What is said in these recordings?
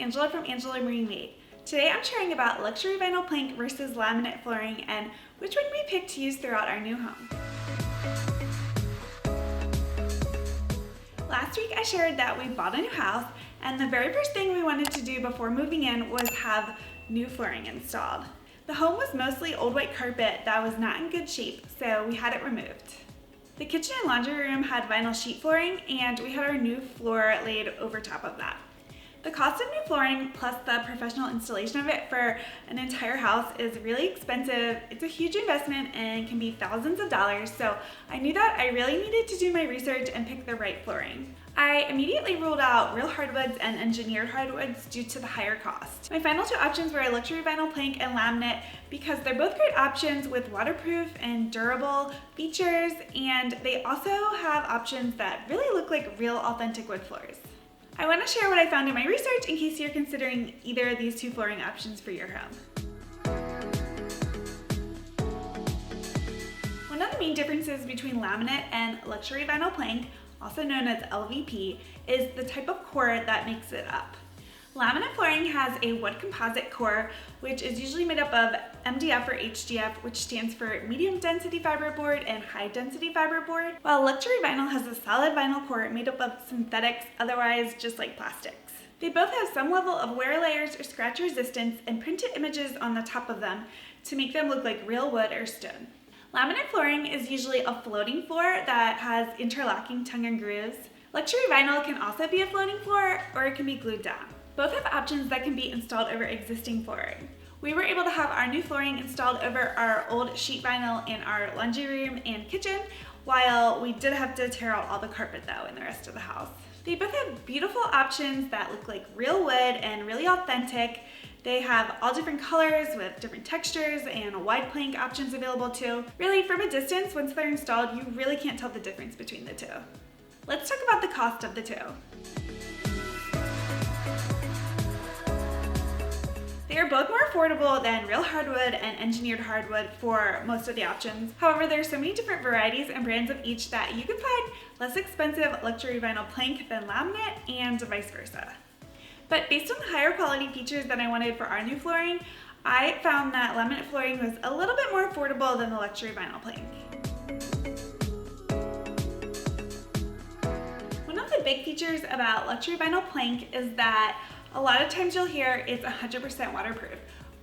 Angela from Angela Remade. Today I'm sharing about luxury vinyl plank versus laminate flooring and which one we picked to use throughout our new home. Last week I shared that we bought a new house and the very first thing we wanted to do before moving in was have new flooring installed. The home was mostly old white carpet that was not in good shape, so we had it removed. The kitchen and laundry room had vinyl sheet flooring and we had our new floor laid over top of that. The cost of new flooring plus the professional installation of it for an entire house is really expensive. It's a huge investment and can be thousands of dollars, so I knew that I really needed to do my research and pick the right flooring. I immediately ruled out real hardwoods and engineered hardwoods due to the higher cost. My final two options were luxury vinyl plank and laminate because they're both great options with waterproof and durable features, and they also have options that really look like real authentic wood floors. I want to share what I found in my research in case you're considering either of these two flooring options for your home. One of the main differences between laminate and luxury vinyl plank, also known as LVP, is the type of core that makes it up. Laminate flooring has a wood composite core, which is usually made up of MDF or HDF, which stands for medium density fiberboard and high density fiberboard, while luxury vinyl has a solid vinyl core made up of synthetics, otherwise just like plastics. They both have some level of wear layers or scratch resistance and printed images on the top of them to make them look like real wood or stone. Laminate flooring is usually a floating floor that has interlocking tongue and grooves. Luxury vinyl can also be a floating floor or it can be glued down. Both have options that can be installed over existing flooring. We were able to have our new flooring installed over our old sheet vinyl in our laundry room and kitchen, while we did have to tear out all the carpet though in the rest of the house. They both have beautiful options that look like real wood and really authentic. They have all different colors with different textures and wide plank options available too. Really, from a distance, once they're installed, you really can't tell the difference between the two. Let's talk about the cost of the two. They are both more affordable than real hardwood and engineered hardwood for most of the options. However, there are so many different varieties and brands of each that you can find less expensive luxury vinyl plank than laminate and vice versa. But based on the higher quality features that I wanted for our new flooring, I found that laminate flooring was a little bit more affordable than the luxury vinyl plank. One of the big features about luxury vinyl plank is that a lot of times you'll hear it's 100% waterproof,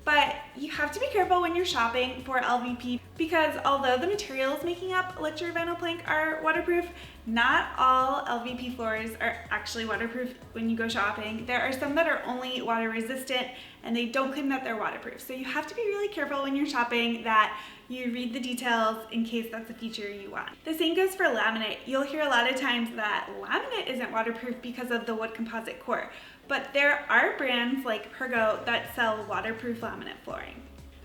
but you have to be careful when you're shopping for LVP because although the materials making up luxury vinyl plank are waterproof, not all LVP floors are actually waterproof when you go shopping. There are some that are only water resistant and they don't claim that they're waterproof. So you have to be really careful when you're shopping that you read the details in case that's a feature you want. The same goes for laminate. You'll hear a lot of times that laminate isn't waterproof because of the wood composite core, but there are brands like Pergo that sell waterproof laminate flooring.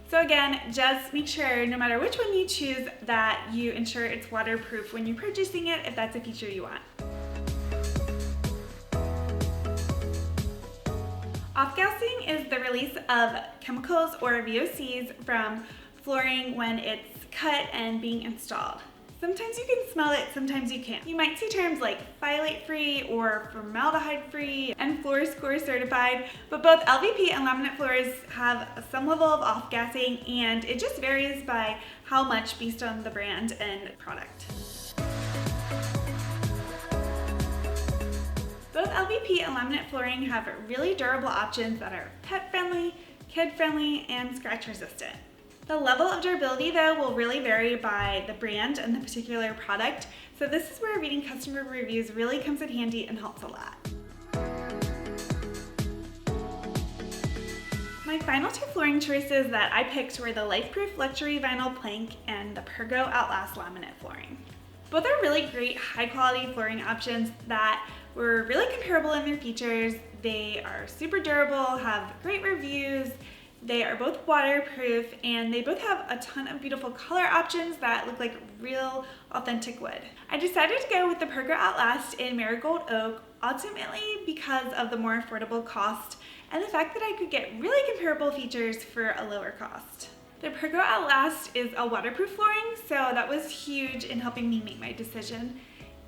So again, just make sure no matter which one you choose that you ensure it's waterproof when you're purchasing it if that's a feature you want. Offgassing is the release of chemicals or VOCs from flooring when it's cut and being installed. Sometimes you can smell it, sometimes you can't. You might see terms like phthalate-free or formaldehyde-free and floor score certified, but both LVP and laminate floors have some level of off-gassing and it just varies by how much based on the brand and product. Both LVP and laminate flooring have really durable options that are pet-friendly, kid-friendly, and scratch-resistant. The level of durability though will really vary by the brand and the particular product, so this is where reading customer reviews really comes in handy and helps a lot. My final two flooring choices that I picked were the LifeProof Luxury Vinyl Plank and the Pergo Outlast Laminate Flooring. Both are really great high quality flooring options that were really comparable in their features. They are super durable, have great reviews, they are both waterproof, and they both have a ton of beautiful color options that look like real authentic wood. I decided to go with the Pergo Outlast in Marigold Oak, ultimately because of the more affordable cost and the fact that I could get really comparable features for a lower cost. The Pergo Outlast is a waterproof flooring, so that was huge in helping me make my decision.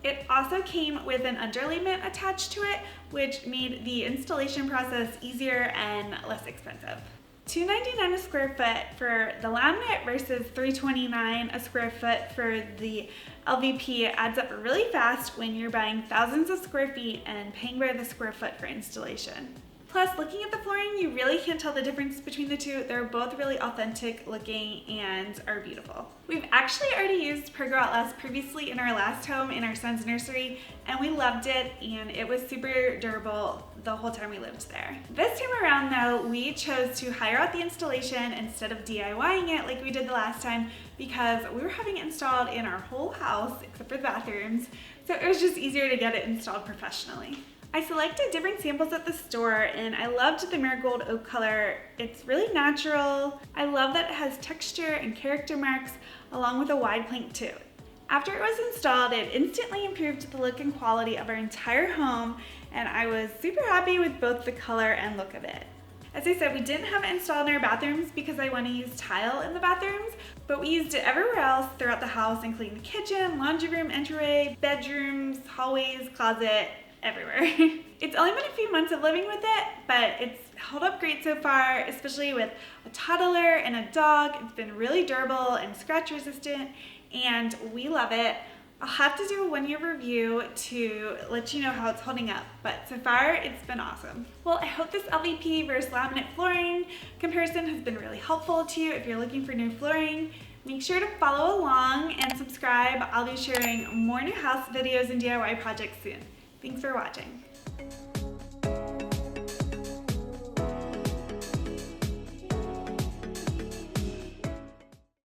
It also came with an underlayment attached to it, which made the installation process easier and less expensive. $2.99 a square foot for the laminate versus $3.29 a square foot for the LVP adds up really fast when you're buying thousands of square feet and paying by the square foot for installation. Plus, looking at the flooring, you really can't tell the difference between the two. They're both really authentic looking and are beautiful. We've actually already used Pergo Outlast previously in our last home in our son's nursery, and we loved it, and it was super durable the whole time we lived there. This time around though, we chose to hire out the installation instead of DIYing it like we did the last time because we were having it installed in our whole house except for the bathrooms, so it was just easier to get it installed professionally. I selected different samples at the store and I loved the marigold oak color. It's really natural. I love that it has texture and character marks along with a wide plank too. After it was installed, it instantly improved the look and quality of our entire home, and I was super happy with both the color and look of it. As I said, we didn't have it installed in our bathrooms because I want to use tile in the bathrooms, but we used it everywhere else throughout the house, including the kitchen, laundry room, entryway, bedrooms, hallways, closet, everywhere. It's only been a few months of living with it, but it's held up great so far, especially with a toddler and a dog. It's been really durable and scratch resistant, and we love it. I'll have to do a 1-year review to let you know how it's holding up, but so far it's been awesome. Well, I hope this LVP versus laminate flooring comparison has been really helpful to you if you're looking for new flooring. Make sure to follow along and subscribe. I'll be sharing more new house videos and DIY projects soon. Thanks for watching.